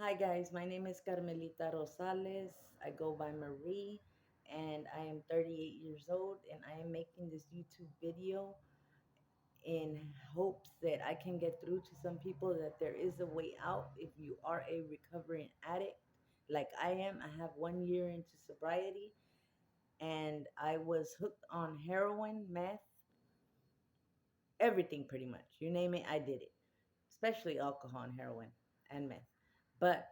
Hi guys, my name is Carmelita Rosales. I go by Marie and I am 38 years old and I am making this YouTube video in hopes that I can get through to some people that there is a way out if you are a recovering addict like I am. I have 1 year into sobriety and I was hooked on heroin, meth, everything pretty much. You name it, I did it, especially alcohol and heroin and meth. But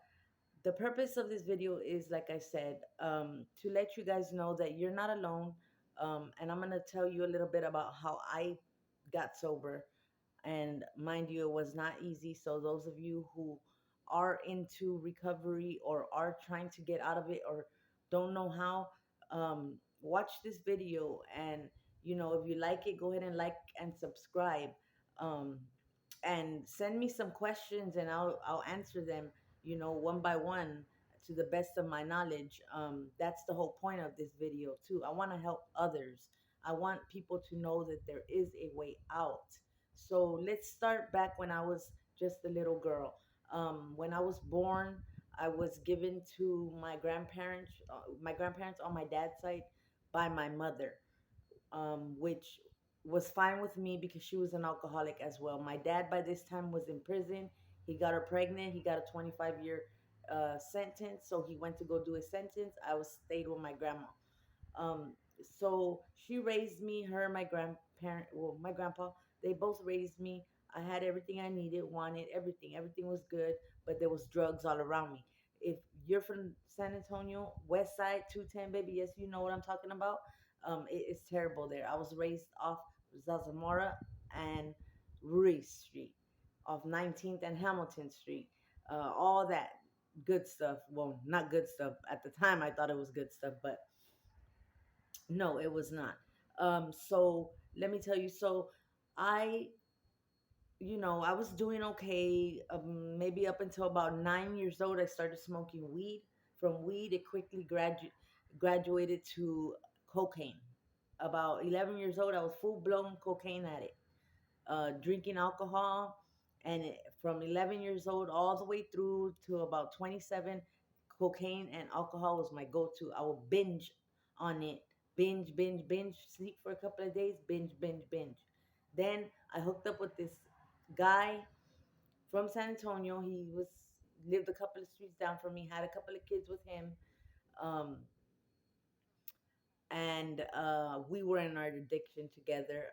the purpose of this video is, like I said, to let you guys know that you're not alone. And I'm going to tell you a little bit about how I got sober. And mind you, it was not easy. So, those of you who are into recovery or are trying to get out of it or don't know how, watch this video. And, if you like it, go ahead and like and subscribe. Um, and send me some questions and I'll answer them, one by one to the best of my knowledge. That's the whole point of this video too. I want to help others. I want people to know that there is a way out. So let's start back when I was just a little girl. When I was born, I was given to my grandparents on my dad's side by my mother, which was fine with me because she was an alcoholic as well. My dad by this time was in prison. He got her pregnant. He got a 25-year sentence. So he went to go do his sentence. I was stayed with my grandma. Um, so she raised me, her, my grandpa, they both raised me. I had everything I needed, wanted everything. Everything was good, but there was drugs all around me. If you're from San Antonio, West Side, 210, baby, yes, you know what I'm talking about. It's terrible there. I was raised off Zazamora and Ruiz Street, off 19th and Hamilton Street. All that good stuff. Well, not good stuff. At the time, I thought it was good stuff, but no, it was not. So let me tell you. So I, I was doing okay. Maybe up until about 9 years old, I started smoking weed. From weed, it quickly graduated to cocaine. About 11 years old, I was full blown cocaine addict, drinking alcohol, and from 11 years old all the way through to about 27, cocaine and alcohol was my go-to. I would binge on it, binge, binge, binge, sleep for a couple of days, binge, binge, binge. Then I hooked up with this guy from San Antonio. He was lived a couple of streets down from me, had a couple of kids with him. Um, and we were in our addiction together.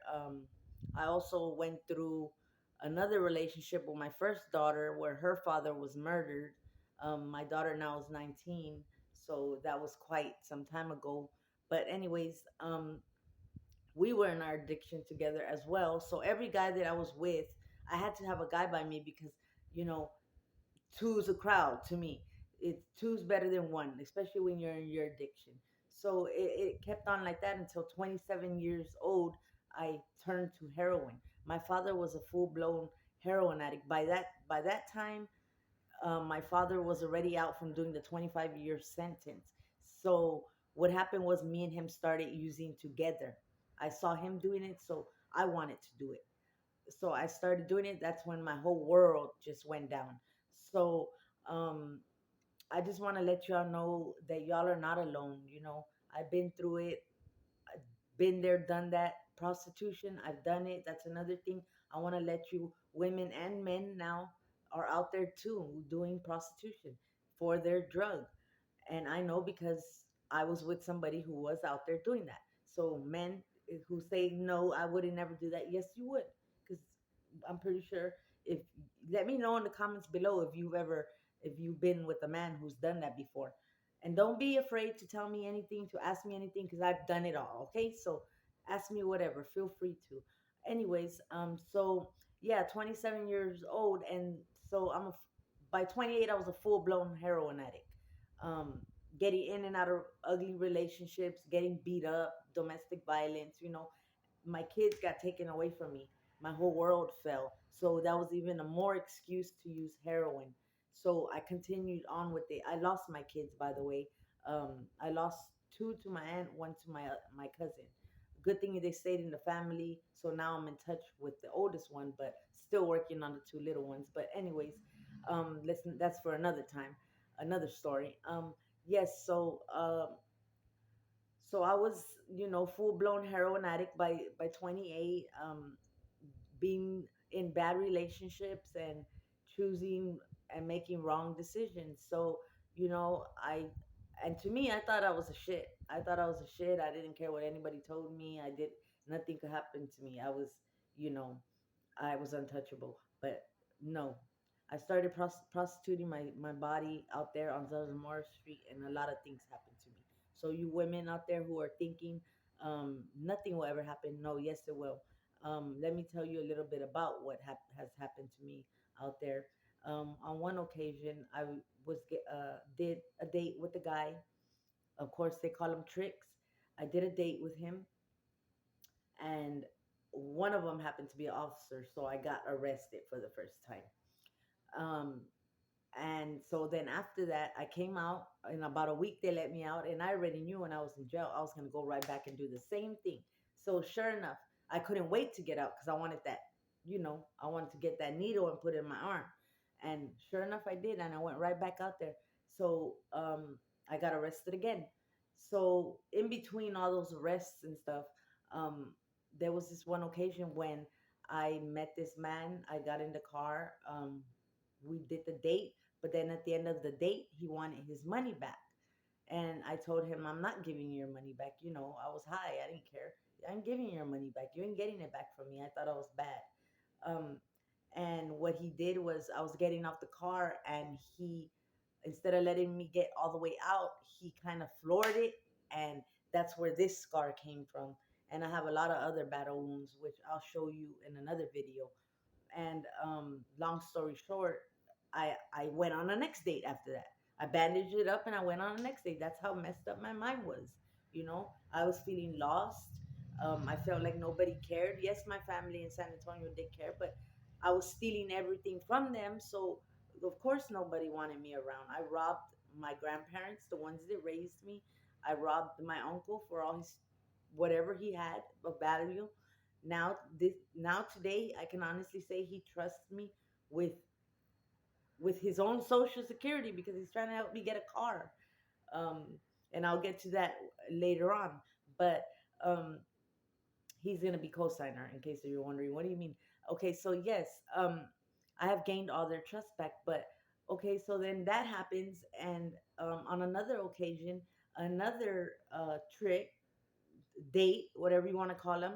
I also went through another relationship with my first daughter where her father was murdered. My daughter now is 19, so that was quite some time ago. But, anyways, we were in our addiction together as well. So, every guy that I was with, I had to have a guy by me because, you know, two's a crowd to me. It's two's better than one, especially when you're in your addiction. So it kept on like that until 27 years old. I turned to heroin. My father was a full blown heroin addict. By that time, my father was already out from doing the 25-year sentence. So what happened was me and him started using together. I saw him doing it, so I wanted to do it. So I started doing it. That's when my whole world just went down. So um, I just want to let y'all know that y'all are not alone. I've been through it, I've been there, done that. Prostitution, I've done it. That's another thing. I want to let you, women and men now, are out there too doing prostitution for their drug. And I know because I was with somebody who was out there doing that. So men who say no, I wouldn't never do that. Yes, you would, because I'm pretty sure if let me know in the comments below if you've been with a man who's done that before. And don't be afraid to tell me anything, to ask me anything, because I've done it all. Okay, so ask me whatever. Feel free to. Anyways, so yeah, 27 years old, and so by 28, I was a full blown heroin addict. Um, Getting in and out of ugly relationships, getting beat up, domestic violence. My kids got taken away from me. My whole world fell. So that was even a more excuse to use heroin. So I continued on with it. I lost my kids, by the way. I lost two to my aunt, one to my cousin. Good thing they stayed in the family. So now I'm in touch with the oldest one, but still working on the two little ones. But anyways, Listen, that's for another time, another story. Yes, so I was, full blown heroin addict by 28. Being in bad relationships and choosing and making wrong decisions. So, I and to me, I thought I was a shit. I thought I was a shit. I didn't care what anybody told me. I did Nothing could happen to me. You know, I was untouchable. But no, I started prostituting my body out there on Southern Morris Street, and a lot of things happened to me. So you women out there who are thinking nothing will ever happen, no, yes it will. Let me tell you a little bit about what has happened to me out there. On one occasion, I did a date with a guy. Of course, they call him tricks. I did a date with him, and one of them happened to be an officer, so I got arrested for the first time. Um, and so then after that, I came out. In about a week, they let me out, and I already knew when I was in jail, I was going to go right back and do the same thing. So sure enough, I couldn't wait to get out because I wanted that, I wanted to get that needle and put it in my arm. And sure enough, I did, and I went right back out there. So I got arrested again. So in between all those arrests and stuff, um, there was this one occasion when I met this man. I got in the car. We did the date, but then at the end of the date, he wanted his money back. And I told him, I'm not giving you your money back. I was high. I didn't care. I'm giving you your money back. You ain't getting it back from me. I thought I was bad. Um, and what he did was, I was getting off the car, and instead of letting me get all the way out, he kind of floored it. And that's where this scar came from. And I have a lot of other battle wounds, which I'll show you in another video. And long story short, I went on the next date after that. I bandaged it up and I went on the next date. That's how messed up my mind was. I was feeling lost. I felt like nobody cared. Yes, my family in San Antonio did care, but I was stealing everything from them. So of course nobody wanted me around. I robbed my grandparents, the ones that raised me. I robbed my uncle for all his whatever he had of value. Now today, I can honestly say he trusts me with his own social security because he's trying to help me get a car. um and I'll get to that later on. But um he's going to be co-signer, in case you're wondering, what do you mean? Okay, so yes, I have gained all their trust back. But okay, so then that happens. And on another occasion, another trick, date, whatever you want to call him,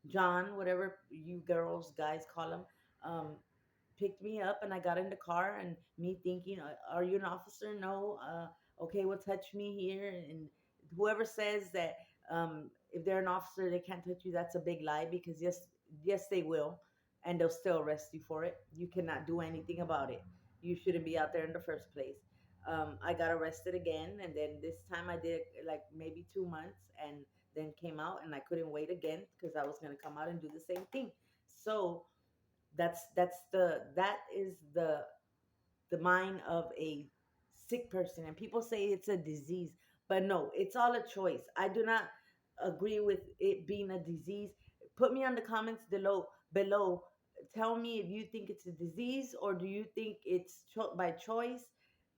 John, whatever you girls, guys call him, um, picked me up, and I got in the car, and me thinking, are you an officer? No. Okay, well, touch me here. And whoever says that if they're an officer, they can't touch you, that's a big lie, because yes, they will, and they'll still arrest you for it. You cannot do anything about it. You shouldn't be out there in the first place. I got arrested again, and then this time I did like maybe 2 months, and then came out, and I couldn't wait again because I was gonna come out and do the same thing. So that is the mind of a sick person. And people say it's a disease, but no, it's all a choice. I do not agree with it being a disease. Put me on the comments below. Tell me if you think it's a disease, or do you think it's by choice.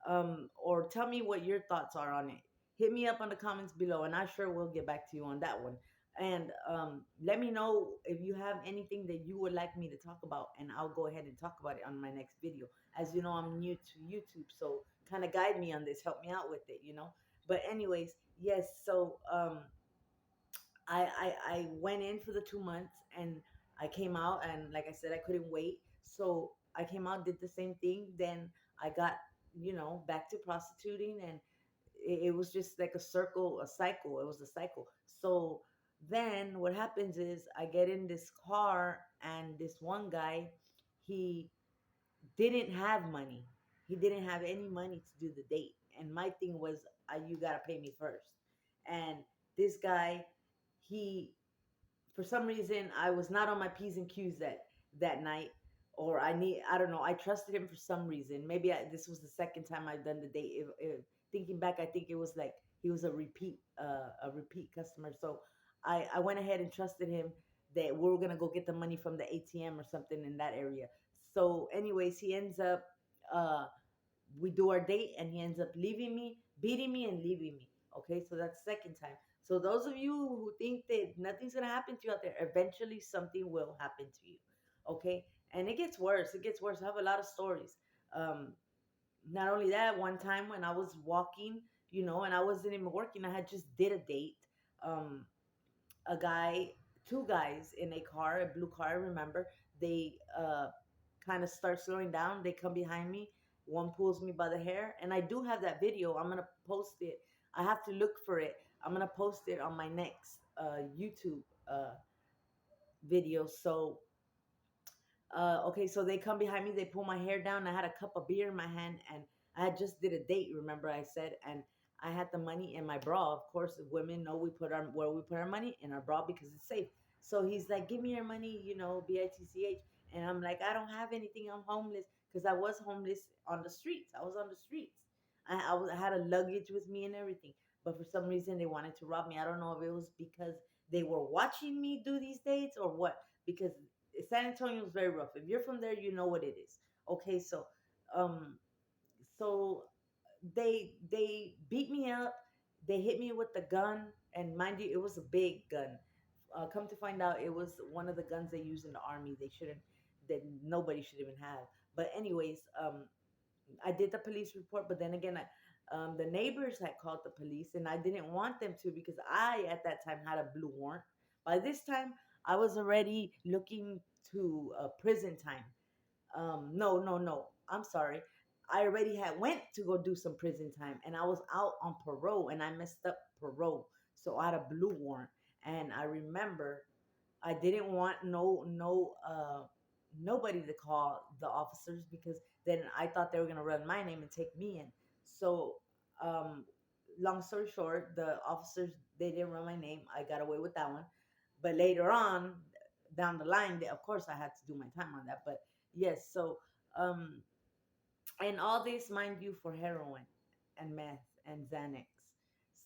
Or tell me what your thoughts are on it. Hit me up on the comments below, and I sure will get back to you on that one. And let me know if you have anything that you would like me to talk about, and I'll go ahead and talk about it on my next video. As you know, I'm new to YouTube, so kind of guide me on this, help me out with it. But anyways, yes. So I went in for the 2 months, and I came out, and like I said, I couldn't wait. So I came out, did the same thing. Then I got, back to prostituting, and it was just like a cycle. It was a cycle. So then what happens is, I get in this car, and this one guy, he didn't have money. He didn't have any money to do the date. And my thing was, you got to pay me first. And this guy, he for some reason, I was not on my P's and Q's that night. Or I don't know, I trusted him for some reason. Maybe this was the second time I'd done the date. If thinking back, I think it was like he was a repeat customer. So I went ahead and trusted him that we were gonna go get the money from the ATM or something in that area. So anyways, he ends up uh we do our date and he ends up leaving me, beating me, and leaving me. Okay, so that's second time. So those of you who think that nothing's gonna happen to you out there, eventually something will happen to you. Okay, and it gets worse. It gets worse. I have a lot of stories. Um, Not only that, one time when I was walking, and I wasn't even working, I had just did a date. Um, a guy, two guys in a car, a blue car, I remember. They kind of start slowing down. They come behind me. One pulls me by the hair, and I do have that video. I'm gonna post it. I have to look for it. I'm gonna post it on my next YouTube video. So okay, so they come behind me, they pull my hair down. I had a cup of beer in my hand, and I had just did a date. Remember, I said, and I had the money in my bra. Of course, women know we put our where we put our money in our bra because it's safe. So he's like, "Give me your money," bitch. And I'm like, "I don't have anything. I'm homeless," because I was homeless on the streets. I was on the streets. I had a luggage with me and everything. But for some reason, they wanted to rob me. I don't know if it was because they were watching me do these dates or what. Because San Antonio is very rough. If you're from there, you know what it is. Okay, um, so they beat me up. They hit me with the gun, and mind you, it was a big gun. Come to find out, it was one of the guns they use in the army. They shouldn't, that nobody should even have. But anyways, I did the police report, but then again, the neighbors had called the police, and I didn't want them to because I, at that time, had a blue warrant. By this time, I was already looking to prison time. No, no, no. I'm sorry. I already had went to go do some prison time, and I was out on parole, and I messed up parole, so I had a blue warrant. And I remember I didn't want nobody to call the officers because then I thought they were gonna run my name and take me in. So um, long story short, the officers, they didn't run my name. I got away with that one. But later on, down the line, of course I had to do my time on that. But yes, so um, and all this, mind you, for heroin and meth and Xanax,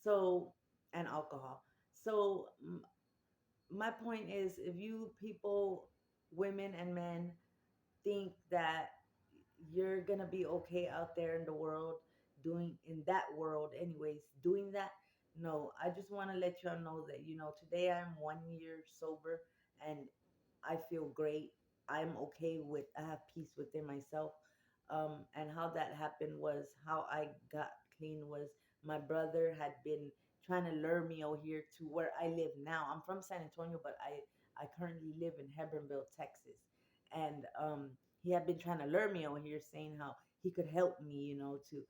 so and alcohol. So my point is, if you people, women and men, think that you're gonna be okay out there in the world, doing in that world anyways, doing that, no, I just want to let y'all know that today I'm 1 year sober, and I feel great. I'm okay with, I have peace within myself. And how that happened was, how I got clean was, my brother had been trying to lure me over here to where I live now. I'm from San Antonio, but I currently live in Hebronville, Texas. And he had been trying to lure me over here, saying how he could help me, to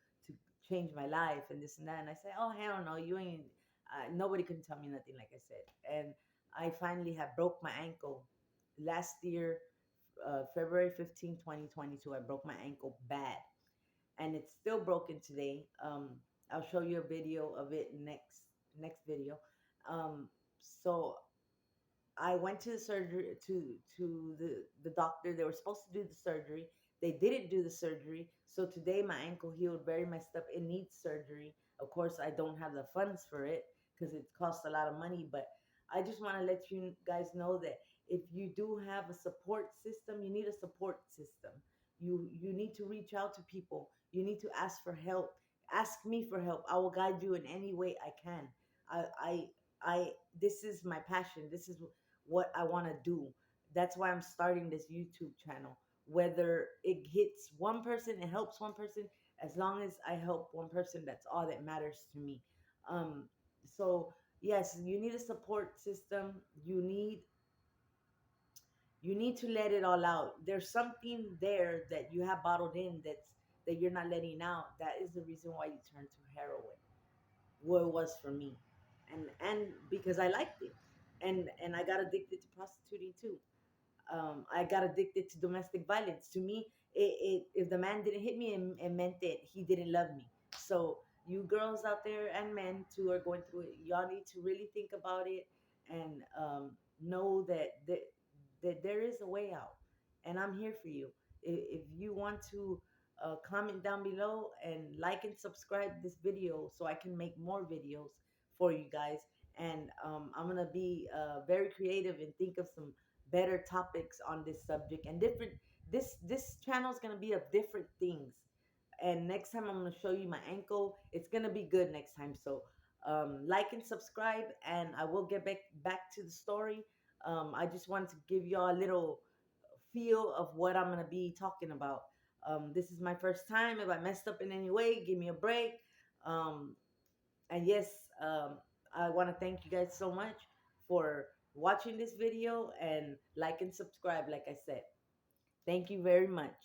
change my life and this and that. And I said, "Oh, hell no, you ain't." Nobody can tell me nothing, like I said. And I finally have broke my ankle last year, February 15th, 2022. I broke my ankle bad, and it's still broken today. I'll show you a video of it next video. Um, so I went to the surgery, to the doctor. They were supposed to do the surgery. They didn't do the surgery. So today my ankle healed very messed up. It needs surgery. Of course, I don't have the funds for it because it costs a lot of money. But I just want to let you guys know that if you do have a support system, you need a support system. You need to reach out to people. You need to ask for help. Ask me for help. I will guide you in any way I can. I I I this is my passion. This is what I want to do. That's why I'm starting this YouTube channel. Whether it hits one person, it helps one person, as long as I help one person, that's all that matters to me. Um, so yes, you need a support system. You need to let it all out. There's something there that you have bottled in that you're not letting out. That is the reason why you turn to heroin. What it was for me, and because I liked it, and I got addicted to prostituting too. I got addicted to domestic violence. To me, if the man didn't hit me, it meant that he didn't love me. So you girls out there and men too are going through it. Y'all need to really think about it and know that there is a way out, and I'm here for you. If you want to comment down below and like and subscribe this video so I can make more videos for you guys. And I'm gonna be very creative and think of some better topics on this subject and different. This channel is going to be of different things. And next time I'm gonna show you my ankle. It's gonna be good next time. So like and subscribe, and I will get back to the story. I just wanted to give y'all a little feel of what I'm gonna be talking about. This is my first time. If I messed up in any way, give me a break. Um, and yes, I want to thank you guys so much for watching this video, and like and subscribe, like I said. Thank you very much.